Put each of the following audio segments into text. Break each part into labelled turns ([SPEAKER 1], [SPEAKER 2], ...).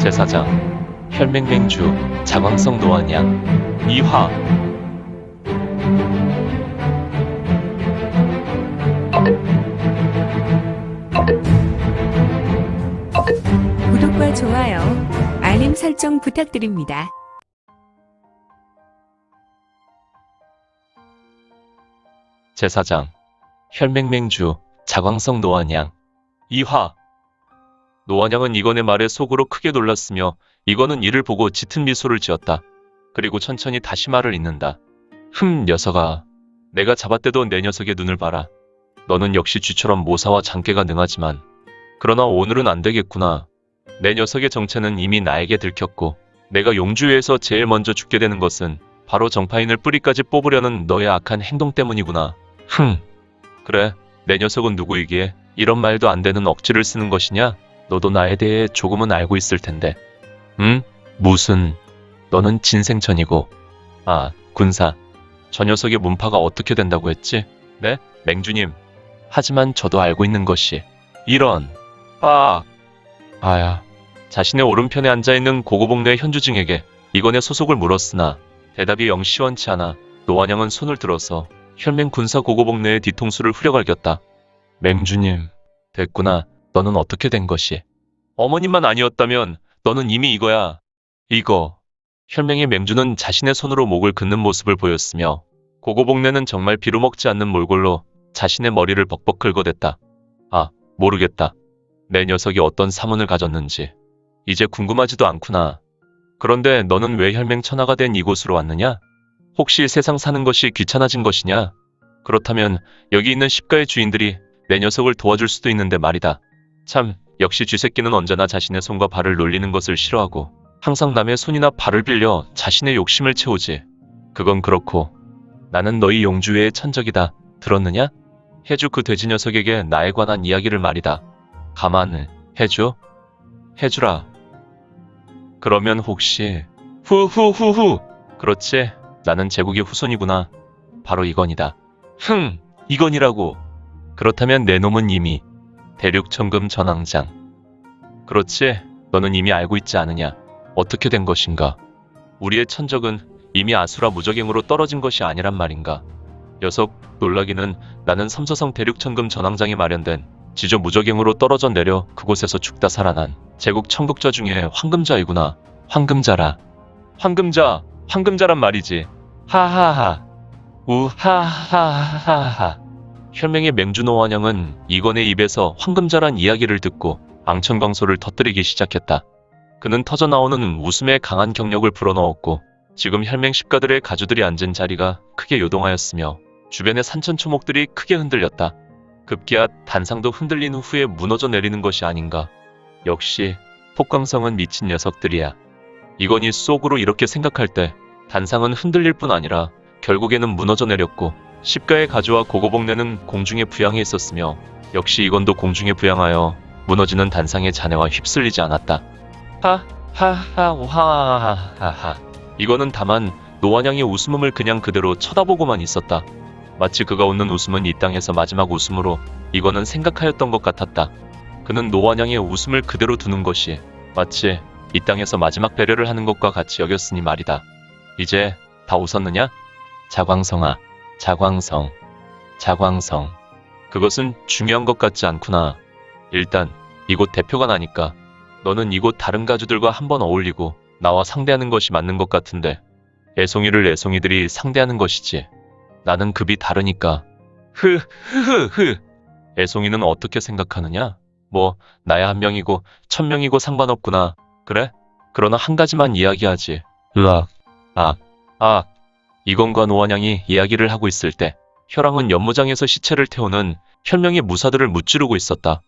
[SPEAKER 1] 제사장 혈맹맹주 자광성 노안양 2화.
[SPEAKER 2] 구독과 좋아요, 알림 설정 부탁드립니다.
[SPEAKER 1] 제사장 혈맹맹주 자광성 노안양 2화. 노안양은 이건의 말에 속으로 크게 놀랐으며 이건은 이를 보고 짙은 미소를 지었다. 그리고 천천히 다시 말을 잇는다. 녀석아. 내가 잡았대도 내 녀석의 눈을 봐라. 너는 역시 쥐처럼 모사와 장깨가 능하지만 그러나 오늘은 안 되겠구나. 내 녀석의 정체는 이미 나에게 들켰고 내가 용주회에서 제일 먼저 죽게 되는 것은 바로 정파인을 뿌리까지 뽑으려는 너의 악한 행동 때문이구나. 그래, 내 녀석은 누구이기에 이런 말도 안 되는 억지를 쓰는 것이냐? 너도 나에 대해 조금은 알고 있을 텐데. 무슨... 너는 진생천이고... 군사. 저 녀석의 문파가 어떻게 된다고 했지? 네? 맹주님. 하지만 저도 알고 있는 것이... 이런... 아야... 자신의 오른편에 앉아있는 고고복례 현주증에게 이건의 소속을 물었으나 대답이 영 시원치 않아 노안양은 손을 들어서 혈맹 군사 고고복례의 뒤통수를 후려갈겼다. 맹주님, 됐구나. 너는 어떻게 된 것이? 어머님만 아니었다면 너는 이미 이거야. 이거. 혈맹의 맹주는 자신의 손으로 목을 긋는 모습을 보였으며 고고복례는 정말 비로먹지 않는 몰골로 자신의 머리를 벅벅 긁어댔다. 모르겠다. 내 녀석이 어떤 사문을 가졌는지 이제 궁금하지도 않구나. 그런데 너는 왜 혈맹 천하가 된 이곳으로 왔느냐? 혹시 세상 사는 것이 귀찮아진 것이냐? 그렇다면 여기 있는 십가의 주인들이 내 녀석을 도와줄 수도 있는데 말이다. 참, 역시 쥐새끼는 언제나 자신의 손과 발을 놀리는 것을 싫어하고 항상 남의 손이나 발을 빌려 자신의 욕심을 채우지. 그건 그렇고 나는 너희 용주회의 천적이다. 들었느냐? 해주 그 돼지 녀석에게 나에 관한 이야기를 말이다. 가만을 해주? 해주라. 그러면 혹시... 후후후후. 그렇지. 나는 제국의 후손이구나. 바로 이건이다. 이건이라고. 그렇다면 내 놈은 이미 대륙천금 전왕장. 그렇지. 너는 이미 알고 있지 않으냐. 어떻게 된 것인가. 우리의 천적은 이미 아수라 무적행으로 떨어진 것이 아니란 말인가. 녀석, 놀라기는 나는 섬서성 대륙천금 전왕장에 마련된 지저 무적행으로 떨어져 내려 그곳에서 죽다 살아난 제국 청국자 중에 황금자이구나. 황금자라. 황금자란 말이지. 하하하. 우하하하하. 혈맹의 맹주 노안양은 이건의 입에서 황금자란 이야기를 듣고 앙천광소를 터뜨리기 시작했다. 그는 터져나오는 웃음에 강한 경력을 불어넣었고 지금 혈맹 십가들의 가주들이 앉은 자리가 크게 요동하였으며 주변의 산천초목들이 크게 흔들렸다. 급기야 단상도 흔들린 후에 무너져 내리는 것이 아닌가. 역시 폭광성은 미친 녀석들이야. 이건이 속으로 이렇게 생각할 때 단상은 흔들릴 뿐 아니라 결국에는 무너져 내렸고 십가의 가주와 고고복례는 공중에 부양해 있었으며 역시 이건도 공중에 부양하여 무너지는 단상의 잔해와 휩쓸리지 않았다. 하하하하하하. 이거는 다만 노안양의 웃음음을 그냥 그대로 쳐다보고만 있었다. 마치 그가 웃는 웃음은 이 땅에서 마지막 웃음으로 이거는 생각하였던 것 같았다. 그는 노안양의 웃음을 그대로 두는 것이 마치 이 땅에서 마지막 배려를 하는 것과 같이 여겼으니 말이다. 이제 다 웃었느냐? 자광성아. 자광성. 그것은 중요한 것 같지 않구나. 일단 이곳 대표가 나니까 너는 이곳 다른 가주들과 한번 어울리고 나와 상대하는 것이 맞는 것 같은데 애송이를 애송이들이 상대하는 것이지. 나는 급이 다르니까. 애송이는 어떻게 생각하느냐? 뭐 나야 한 명이고 천 명이고 상관없구나. 그래? 그러나 한 가지만 이야기하지. 이건과 노안양이 이야기를 하고 있을 때 혈왕은 연무장에서 시체를 태우는 혈맹의 무사들을 무찌르고 있었다.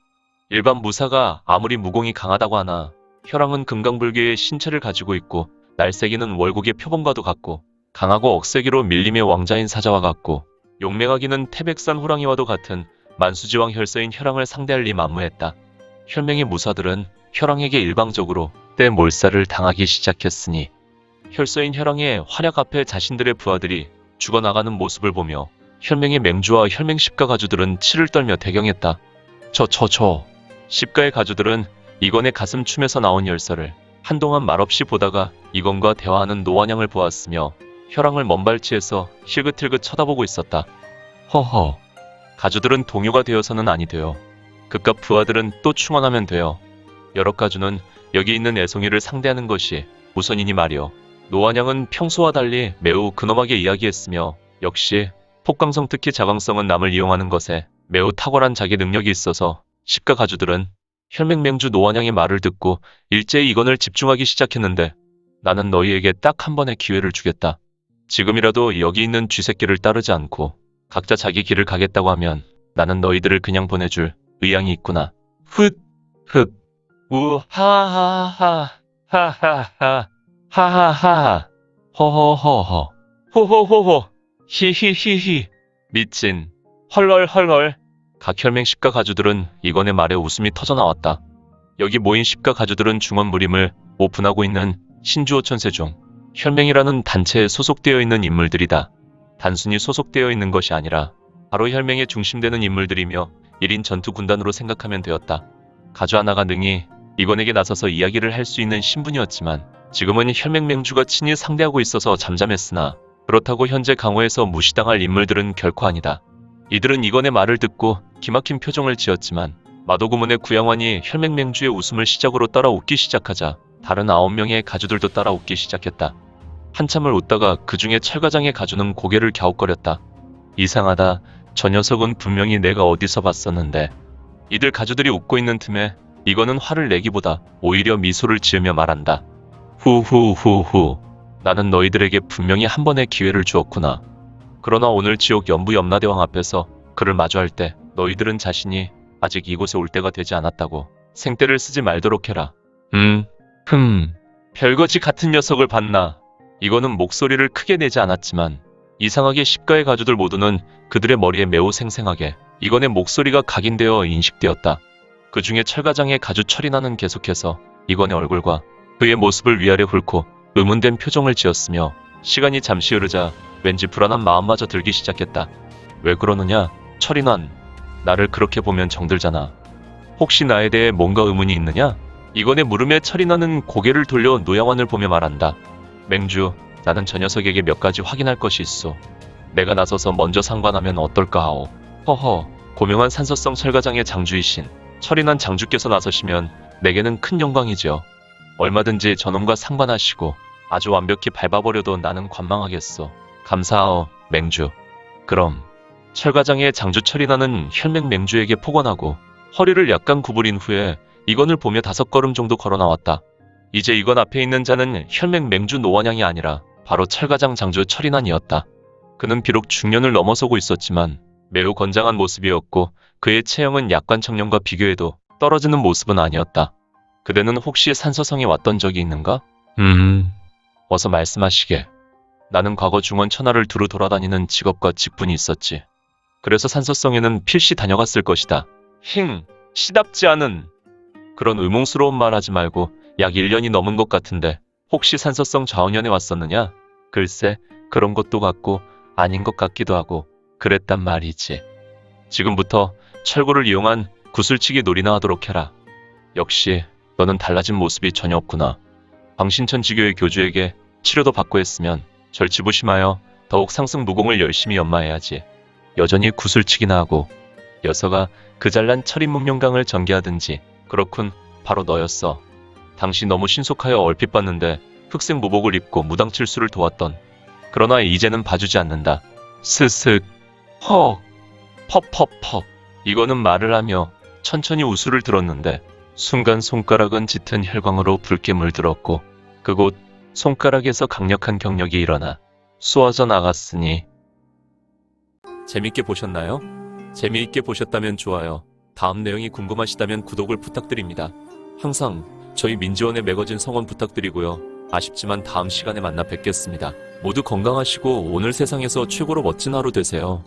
[SPEAKER 1] 일반 무사가 아무리 무공이 강하다고 하나 혈왕은 금강불교의 신체를 가지고 있고 날쌔기는 월국의 표범과도 같고 강하고 억세기로 밀림의 왕자인 사자와 같고 용맹하기는 태백산 호랑이와도 같은 만수지왕 혈서인 혈왕을 상대할 리 만무했다. 혈맹의 무사들은 혈왕에게 일방적으로 떼몰살을 당하기 시작했으니 혈서인 혈왕의 활약 앞에 자신들의 부하들이 죽어나가는 모습을 보며 혈맹의 맹주와 혈맹 십가 가주들은 치를 떨며 대경했다. 십가의 가주들은 이건의 가슴 춤에서 나온 열쇠를 한동안 말없이 보다가 이건과 대화하는 노원양을 보았으며 혈황을 먼발치에서 힐긋힐긋 쳐다보고 있었다. 허허. 가주들은 동요가 되어서는 아니 돼요. 그깟 부하들은 또 충원하면 돼요. 여러 가주는 여기 있는 애송이를 상대하는 것이 우선이니 말이요. 노원양은 평소와 달리 매우 근엄하게 이야기했으며 역시 폭강성 특히 자강성은 남을 이용하는 것에 매우 탁월한 자기 능력이 있어서 십가 가주들은 혈맹맹주 노원양의 말을 듣고 일제히 이건을 집중하기 시작했는데 나는 너희에게 딱 한 번의 기회를 주겠다. 지금이라도 여기 있는 쥐새끼를 따르지 않고 각자 자기 길을 가겠다고 하면 나는 너희들을 그냥 보내줄 의향이 있구나. 훗, 흑, 우, 하하하, 하하하, 하하하, 허허허허, 호호호호, 히히히히, 미친, 헐헐헐헐. 각 혈맹 십가 가주들은 이건의 말에 웃음이 터져나왔다. 여기 모인 십가 가주들은 중원무림을 오픈하고 있는 신주오천세 중 혈맹이라는 단체에 소속되어 있는 인물들이다. 단순히 소속되어 있는 것이 아니라 바로 혈맹의 중심되는 인물들이며 1인 전투 군단으로 생각하면 되었다. 가주 하나가 능히 이건에게 나서서 이야기를 할 수 있는 신분이었지만 지금은 혈맹맹주가 친히 상대하고 있어서 잠잠했으나 그렇다고 현재 강호에서 무시당할 인물들은 결코 아니다. 이들은 이건의 말을 듣고 기막힌 표정을 지었지만 마도구문의 구양환이 혈맹맹주의 웃음을 시작으로 따라 웃기 시작하자 다른 9명의 가주들도 따라 웃기 시작했다. 한참을 웃다가 그 중에 철가장의 가주는 고개를 갸웃거렸다. 이상하다. 저 녀석은 분명히 내가 어디서 봤었는데. 이들 가주들이 웃고 있는 틈에 이거는 화를 내기보다 오히려 미소를 지으며 말한다. 후후후후. 나는 너희들에게 분명히 한 번의 기회를 주었구나. 그러나 오늘 지옥 연부염라대왕 앞에서 그를 마주할 때 너희들은 자신이 아직 이곳에 올 때가 되지 않았다고 생떼를 쓰지 말도록 해라. 별거지 같은 녀석을 봤나. 이거는 목소리를 크게 내지 않았지만 이상하게 십가의 가주들 모두는 그들의 머리에 매우 생생하게 이건의 목소리가 각인되어 인식되었다. 그 중에 철가장의 가주 철인하는 계속해서 이건의 얼굴과 그의 모습을 위아래 훑고 의문된 표정을 지었으며 시간이 잠시 흐르자 왠지 불안한 마음마저 들기 시작했다. 왜 그러느냐? 철인환. 나를 그렇게 보면 정들잖아. 혹시 나에 대해 뭔가 의문이 있느냐? 이건의 물음에 철인환은 고개를 돌려 노양환을 보며 말한다. 맹주, 나는 저 녀석에게 몇 가지 확인할 것이 있어. 내가 나서서 먼저 상관하면 어떨까 하오. 허허, 고명한 산서성 철가장의 장주이신 철인환 장주께서 나서시면 내게는 큰 영광이지요. 얼마든지 저놈과 상관하시고 아주 완벽히 밟아버려도 나는 관망하겠소. 감사하오, 맹주. 그럼 철가장의 장주 철인환은 혈맹 맹주에게 포관하고 허리를 약간 구부린 후에 이건을 보며 5걸음 정도 걸어 나왔다. 이제 이건 앞에 있는 자는 혈맹 맹주 노원양이 아니라 바로 철가장 장주 철인환이었다. 그는 비록 중년을 넘어서고 있었지만 매우 건장한 모습이었고 그의 체형은 약관 청년과 비교해도 떨어지는 모습은 아니었다. 그대는 혹시 산서성에 왔던 적이 있는가? 어서 말씀하시게. 나는 과거 중원 천하를 두루 돌아다니는 직업과 직분이 있었지. 그래서 산서성에는 필시 다녀갔을 것이다. 시답지 않은. 그런 의문스러운 말 하지 말고 약 1년이 넘은 것 같은데 혹시 산서성 좌우년에 왔었느냐? 글쎄, 그런 것도 같고 아닌 것 같기도 하고 그랬단 말이지. 지금부터 철구를 이용한 구슬치기 놀이나 하도록 해라. 역시 너는 달라진 모습이 전혀 없구나. 방신천 지교의 교주에게 치료도 받고 했으면 절치부심하여 더욱 상승 무공을 열심히 연마해야지. 여전히 구슬치기나 하고 녀석아 그 잘난 철인문명강을 전개하든지. 그렇군, 바로 너였어. 당시 너무 신속하여 얼핏 봤는데 흑색 무복을 입고 무당칠수를 도왔던. 그러나 이제는 봐주지 않는다. 스슥 헉 퍽퍽퍽. 이거는 말을 하며 천천히 우수를 들었는데 순간 손가락은 짙은 혈광으로 붉게 물들었고 그곳 손가락에서 강력한 경력이 일어나 쏘아져 나갔으니. 재밌게 보셨나요? 재미있게 보셨다면 좋아요. 다음 내용이 궁금하시다면 구독을 부탁드립니다. 항상 저희 민지원의 매거진 성원 부탁드리고요. 아쉽지만 다음 시간에 만나 뵙겠습니다. 모두 건강하시고 오늘 세상에서 최고로 멋진 하루 되세요.